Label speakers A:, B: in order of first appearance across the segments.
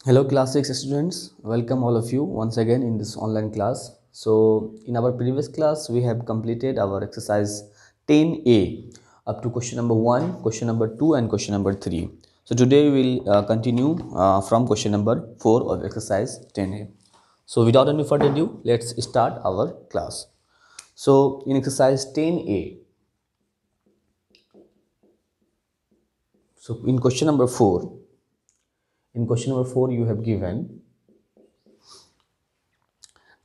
A: Hello class 6 students, welcome all of you once again in this online class. So in our previous class we have completed our exercise 10A up to question number 1, question number 2 and question number 3. So today we will continue from question number 4 of exercise 10A. So without any further ado, let's start our class. So in exercise 10A, so in question number 4, you have given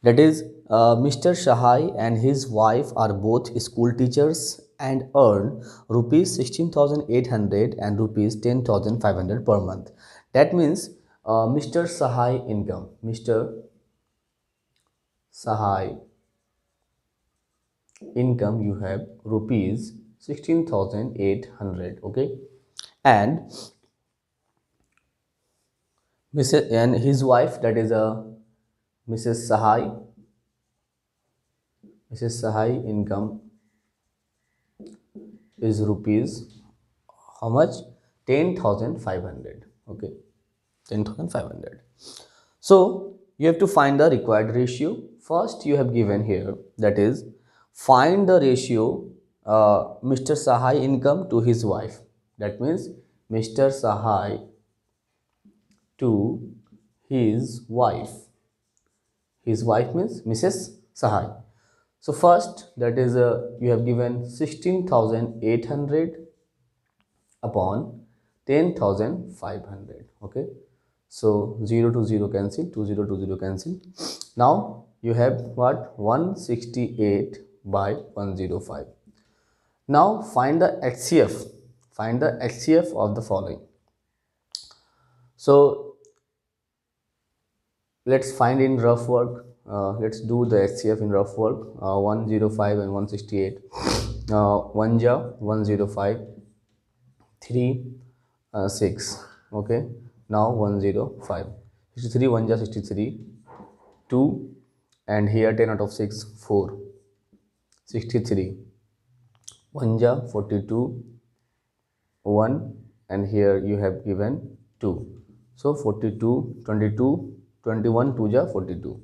A: that is, Mr. Shahai and his wife are both school teachers and earn rupees 16,800 and rupees 10,500 per month. That means Mr. Sahai income. Mr. Sahai income you have rupees 16,800. Okay, and Mrs. and his wife, that is Mrs. Sahai. Mrs. Sahai income is rupees how much? 10,500. Okay, 10,500. So you have to find the required ratio. First you have given here, that is, find the ratio Mr. Sahai income to his wife. That means Mr. Sahai to his wife. His wife means Mrs. Sahai. So first, that is you have given 16,800 upon 10,500. Okay, so 0 to 0 cancel, 0 to 0 cancel. Now you have what? 168 by 105. Now find the HCF. Find the HCF of the following. So let's find in rough work. Let's do the HCF in rough work. 105 and 168. 1 ja 105, 3 6. Okay, now 105, 63, 1 ja 63, 2, and here 10 out of 6, 4, 63, 1 ja 42, 1, and here you have given 2. So 42, 22, 21, 2 ja 42.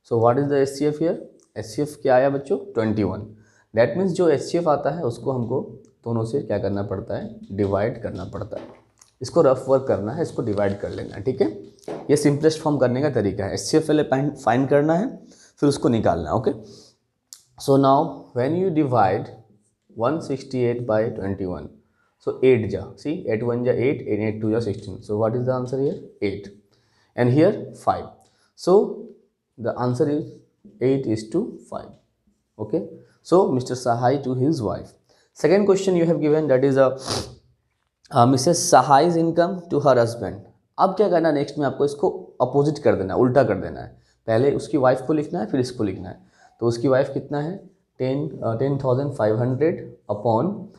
A: So what is the HCF here? HCF क्या आया बच्चों? 21. That means जो HCF आता है उसको हमको दोनों से क्या करना पड़ता है? डिवाइड करना पड़ता है. इसको रफ वर्क करना है, इसको डिवाइड कर लेना है. ठीक है, ये सिंपलेस्ट फॉर्म करने का तरीका है. HCF पहले फाइंड करना है, फिर उसको निकालना है. Okay, so now when you divide 168 by 21, so 8 ja, see 8 1 ja 8, 8 2 ja 16. So what is the answer here? 8, and here 5. So the answer is 8 is to 5. Okay, so Mr. Sahai to his wife. Second question you have given, that is a Mrs. Sahai's income to her husband. अब क्या करना है? Next में आपको इसको opposite कर देना है, उल्टा कर देना है. पहले उसकी वाइफ को लिखना है, फिर इसको लिखना है. तो उसकी वाइफ कितना है? 10,500 अपॉन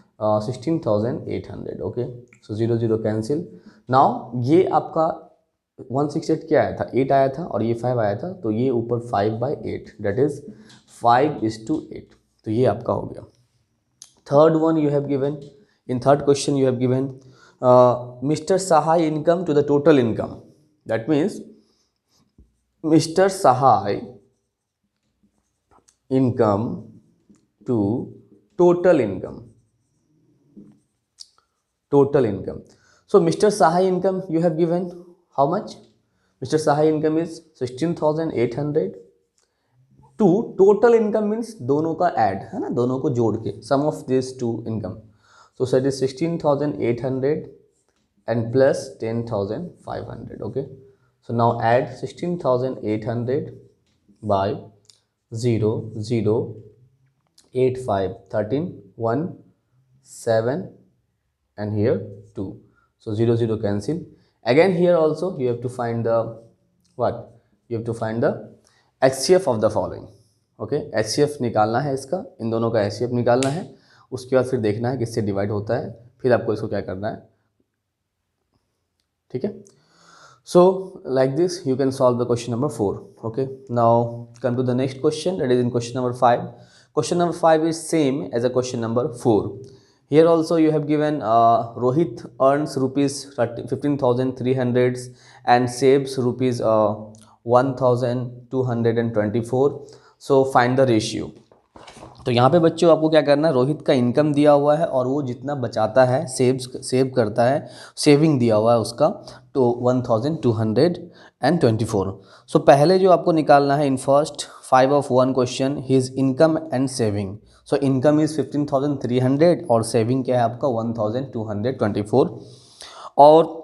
A: 16,800. ओके, सो 0 0 कैंसिल. नाउ ये आपका 168 क्या आया था? 8 आया था, और ये 5 आया था, तो ये ऊपर 5 by 8, that is 5 is to 8. तो ये आपका हो गया. Third one you have given, in third question you have given Mr. Sahai income to the total income. That means Mr. Sahai income to total income. Total income. So Mr. Sahai income you have given how much? Mr. Sahai income is 16,800 to total income means दोनों का add है ना, दोनों को जोड़ के sum of this two income. So that is 16,800 and plus 10,500. Okay, so now add 16,800 by 0 0 8 5 13 1 7, and here 2. So 0 0 cancel. Again here also you have to find the what? You have to find the HCF of the following. Okay, HCF निकालना है इसका, इन दोनों का HCF निकालना है. उसके बाद फिर देखना है किससे डिवाइड होता है, फिर आपको इसको क्या करना है. ठीक है, so like this you can solve the question number 4. Okay, now come to the next question, that is in question number 5. Question number 5 is same as a question number 4. Here also you have given Rohit earns rupees 15,300 and saves rupees 1,224. So find the ratio. तो यहाँ पे बच्चों आपको क्या करना है, रोहित का income दिया हुआ है और वो जितना बचाता है सेव करता है, सेविंग दिया हुआ है उसका तो 1,224. सो पहले जो आपको निकालना है in first 5 of 1 question his income and saving. So income is 15,300 और सेविंग क्या है आपका 1,224. और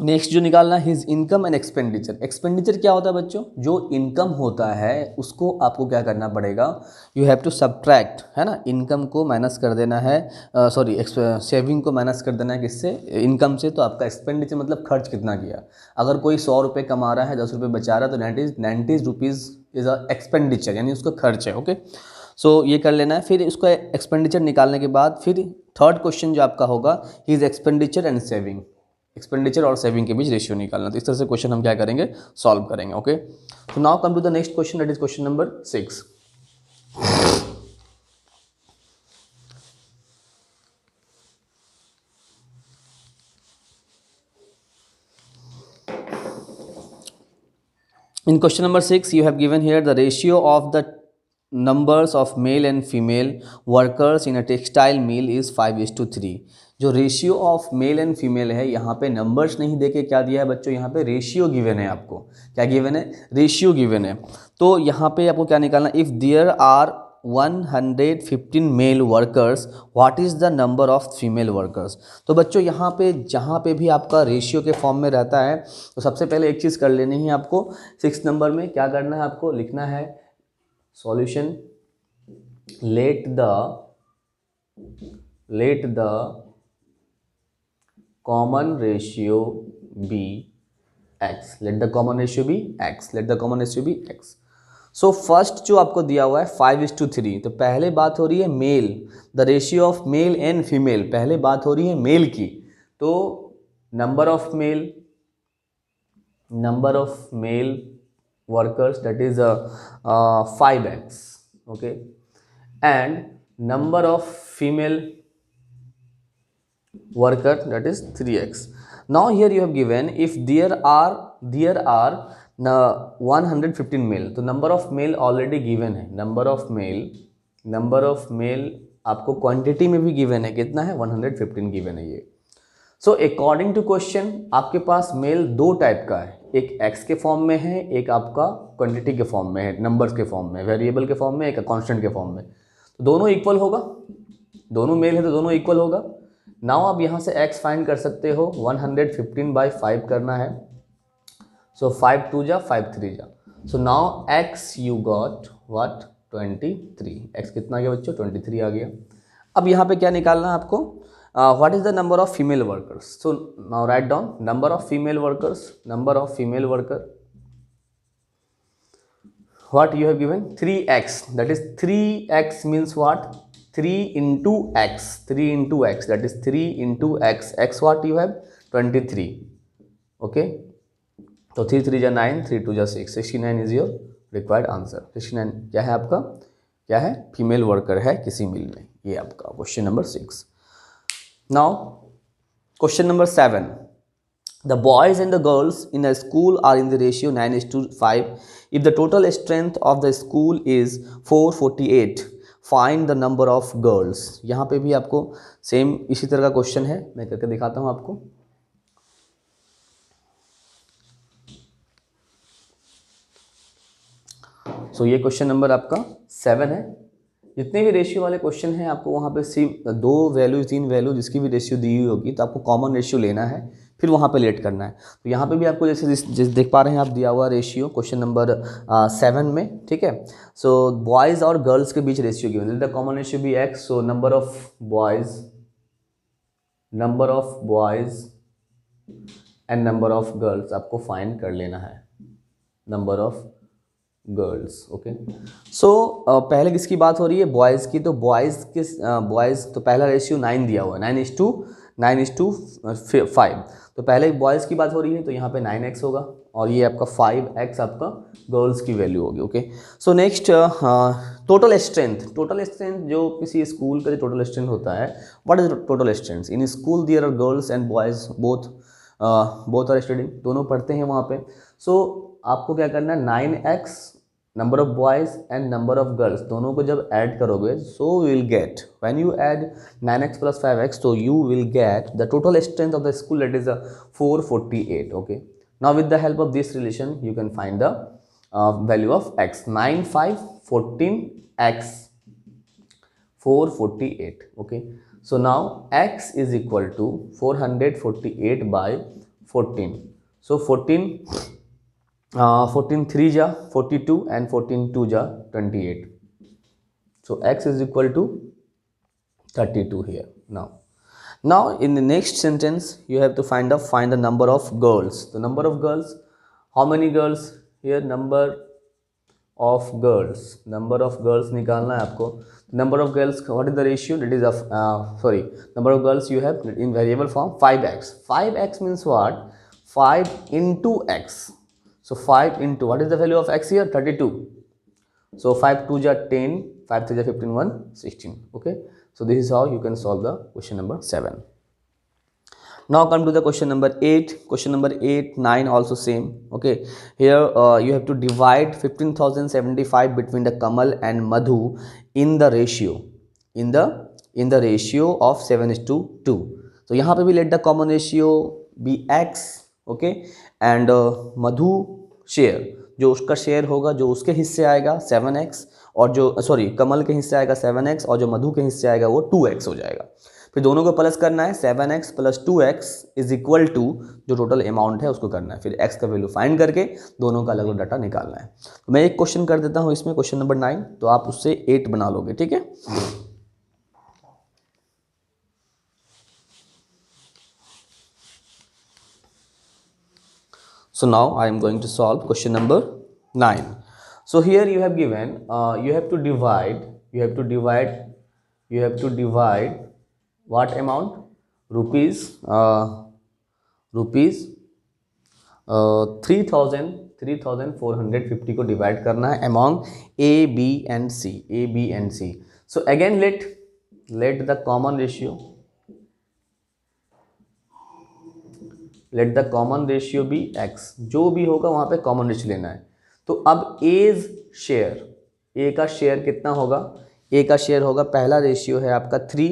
A: नेक्स्ट जो निकालना है his income and expenditure. Expenditure क्या होता है बच्चों, जो इनकम होता है उसको आपको क्या करना पड़ेगा, यू हैव टू सब्ट्रैक्ट, है ना, इनकम को माइनस कर देना है, सॉरी सेविंग को माइनस कर देना है किससे, इनकम से. तो आपका एक्सपेंडिचर मतलब खर्च कितना किया. अगर कोई 100 रुपये कमा रहा है, 10 रुपये बचा रहा है तो 90 रुपीज़ इज़ अ एक्सपेंडिचर, यानी उसका खर्च है. ओके, सो ये कर लेना है. फिर उसका एक्सपेंडिचर निकालने के बाद फिर थर्ड क्वेश्चन जो आपका होगा his expenditure and saving. Expenditure और सेविंग के बीच रेशियो निकालना. तो इस तरह से क्वेश्चन हम क्या करेंगे, सॉल्व करेंगे. ओके, तो now come to the next question, that is question number 6. In question number 6, you have given here the ratio of the numbers of male and female workers in a textile mill is 5:3. जो ratio of male and female है, यहाँ पे numbers नहीं देके क्या दिया है बच्चों, यहाँ पे रेशियो गिवन है. आपको क्या गिवन है, रेशियो गिवन है. तो यहाँ पे आपको क्या निकालना, if there are 115 male workers what is the number of female workers. तो बच्चों यहाँ पे जहाँ पे भी आपका रेशियो के फॉर्म में रहता है तो सबसे पहले एक चीज़ कर लेनी है आपको. 6 नंबर में क्या करना है, आपको लिखना है solution, let the common ratio be x. Let the common ratio be x. Let the common ratio be x. So first जो आपको दिया हुआ है 5:3. तो पहले बात हो रही है male, the ratio of male and female, पहले बात हो रही है मेल की. तो number of male workers, that is 5x, okay, and number of female workers, that is 3x. Now here you have given if there are 115 male, तो number of male already given है. number of male आपको quantity में भी given है, कितना है 115 given है ये. सो अकॉर्डिंग टू क्वेश्चन आपके पास मेल दो टाइप का है, एक एक्स के फॉर्म में है, एक आपका क्वांटिटी के फॉर्म में है, नंबर्स के फॉर्म में, वेरिएबल के फॉर्म में, एक कांस्टेंट के फॉर्म में. तो दोनों इक्वल होगा, दोनों मेल है तो दोनों इक्वल होगा. नाउ आप यहाँ से एक्स फाइंड कर सकते हो, 115/5 करना है. सो 5 2 जा 5 3 जा. So now x you got what 23. X कितना आ गया बच्चों, 23 आ गया. अब यहाँ पे क्या निकालना है आपको, what is the number of female workers. So now write down number of female workers, what you have given 3x, that is 3x means what, 3 into x, that is 3 into x. X what you have 23. okay, तो 3 3 जा 9, 3 2 जा 6, 69 is your required answer. 69 क्या है आपका, क्या है, female worker है किसी मिल में. ये आपका question number 6. Now, question number 7. The boys and the girls in a school are in the ratio 9:5. If the total strength of the school is 448, find the number of girls. यहाँ पे भी आपको same इसी तरह का question है, मैं करके दिखाता हूँ आपको. सो ये क्वेश्चन नंबर आपका 7 है. जितने भी रेशियो वाले क्वेश्चन हैं आपको वहाँ पे सिर्फ 2 वैल्यू 3 वैल्यू जिसकी भी रेशियो दी हुई होगी तो आपको कॉमन रेशियो लेना है, फिर वहाँ पे लेट करना है. तो यहाँ पे भी आपको जैसे देख पा रहे हैं आप दिया हुआ रेशियो क्वेश्चन नंबर 7 में, ठीक है. सो बॉयज़ और गर्ल्स के बीच ratio given, the common ratio भी x. So number of boys and number of girls आपको फाइंड कर लेना है, number of girls. Okay, so पहले किसकी बात हो रही है, बॉयज़ की. तो बॉयज़ तो पहला रेशियो 9 दिया हुआ है, 9:9. 9:5। तो पहले बॉयज़ की बात हो रही है तो यहाँ पे 9x होगा और ये आपका 5x आपका गर्ल्स की वैल्यू होगी। Okay, so next total strength जो किसी स्कूल का जो टोटल स्ट्रेंथ होता है, what is total strength in school? There are girls and boys both are studying, दोनों पढ़ते हैं वहाँ पे। सो आपको क्या करना है, 9x number of boys and number of girls दोनों को जब ऐड करोगे, so will get when you add 9x + 5x, so you will get the total strength of the school, that is 448. Okay, now with the help of this relation you can find the value of x. 9 5 14 x 448. Okay, so now x is equal to 448 by 14. So 14 3 ja 42 and 14 2 ja 28. So x is equal to 32 here. Now in the next sentence you have to find the number of girls. The number of girls, how many girls here? Number of girls निकालना है आपको. Number of girls, what is the ratio? That is number of girls you have in variable form 5x. 5x means what? 5 into x. So 5 into, what is the value of x here? 32. So 5 2 ja 10, 5 3 ja 15, 1 16. Okay, so this is how you can solve the question number 7. Now come to the question number 8. Question number 8, 9 also same. Okay, here you have to divide 15,075 between the Kamal and Madhu in the ratio of 7:2. So यहाँ पे भी let the common ratio be x. Okay, and Madhu share, जो उसका share होगा, जो उसके हिस्से आएगा 7x, और जो कमल के हिस्से आएगा 7x, और जो मधु के हिस्से आएगा वो 2x हो जाएगा। फिर दोनों को प्लस करना है, 7x + 2x is equal to जो टोटल अमाउंट है उसको करना है, फिर x का वैल्यू फाइंड करके दोनों का अलग अलग डाटा निकालना है। तो मैं एक क्वेश्चन कर देता हूँ इसमें, क्वेश्चन नंबर 9, तो आप उससे 8 बना लोगे, ठीक है। So now I am going to solve question number 9. So here you have given, you have to divide what amount? Rupees 3,450 को डिवाइड करना है among A, B and C. So again let the common ratio be x. जो भी होगा वहाँ पे common ratio लेना है। तो अब ए का शेयर कितना होगा? ए का शेयर होगा, पहला रेशियो है आपका 3,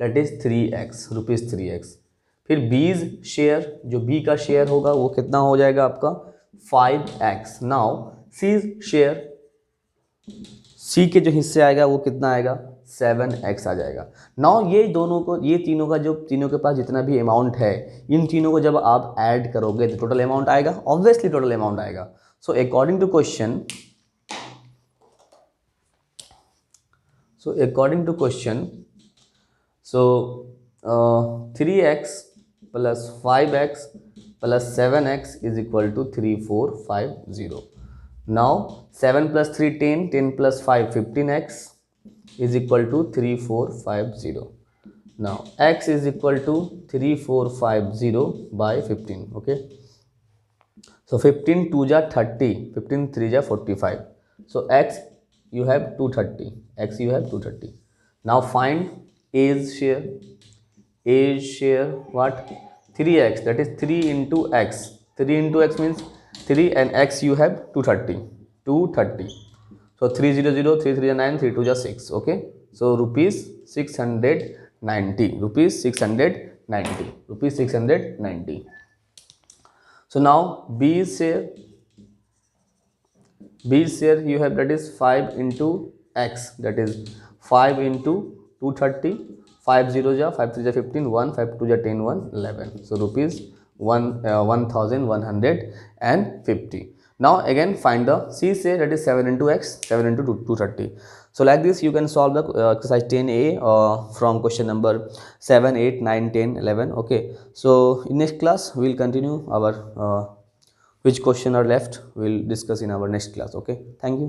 A: that is 3x, rupees 3x। फिर बीज शेयर, जो बी का शेयर होगा वो कितना हो जाएगा आपका 5x। नाउ सी शेयर, सी के जो हिस्से आएगा वो कितना आएगा 7x आ जाएगा। नाउ ये तीनों का जो तीनों के पास जितना भी अमाउंट है, इन तीनों को जब आप ऐड करोगे तो टोटल अमाउंट आएगा, ऑब्वियसली टोटल अमाउंट आएगा। So according to question, 3x + 5x + 7x is equal to 3450. Now 7 + 3 10, 10 + 5 15x is equal to 3450. Now x is equal to 3450 by 15. Okay, so 15 2 ja 30, 15 3 ja 45. So x you have 230. Now find A's share what? 3x, that is 3 into x. 3 into x means 3, and x you have 230. So 300, 3 3 9, 3 2 6. Okay, so rupees 690. So now B's share you have, that is 5 into x, that is 5 into 230, 5 0 ja 5 3 ja 15, 1 5 2 ja 10, 1 11. So rupees 1150. Now again find the C share, that is 7 into x, 7 into 230. So like this you can solve the exercise 10A from question number 7, 8, 9, 10, 11. Okay, so in next class we will continue our which question are left, we will discuss in our next class. Okay, thank you.